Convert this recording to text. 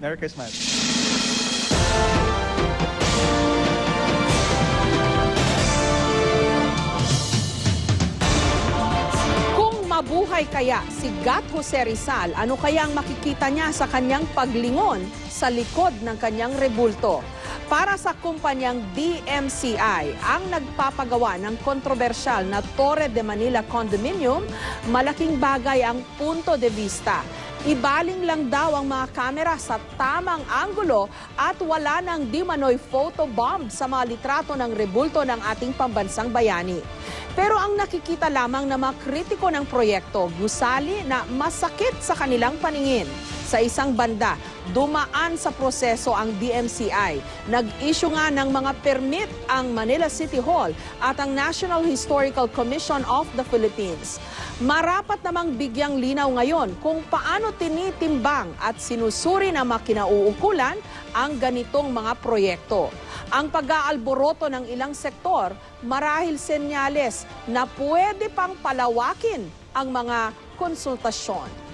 Merry Christmas. Kung mabuhay kaya si Gat Jose Rizal, ano kaya ang makikita niya sa kanyang paglingon sa likod ng kanyang rebulto? Para sa kumpanyang DMCI, ang nagpapagawa ng kontrobersyal na Torre de Manila condominium, malaking bagay ang punto de vista. Ibaling lang daw ang mga kamera sa tamang anggulo at wala nang di manoy photobomb sa mga litrato ng rebulto ng ating pambansang bayani. Pero ang nakikita lamang ng mga kritiko ng proyekto, gusali na masakit sa kanilang paningin. Sa isang banda, dumaan sa proseso ang DMCI. Nag-issue nga ng mga permit ang Manila City Hall at ang National Historical Commission of the Philippines. Marapat namang bigyang linaw ngayon kung paano tinitimbang at sinusuri ng mga kinauukulan ang ganitong mga proyekto. Ang pag-aalboroto ng ilang sektor marahil senyales na pwede pang palawakin ang mga konsultasyon.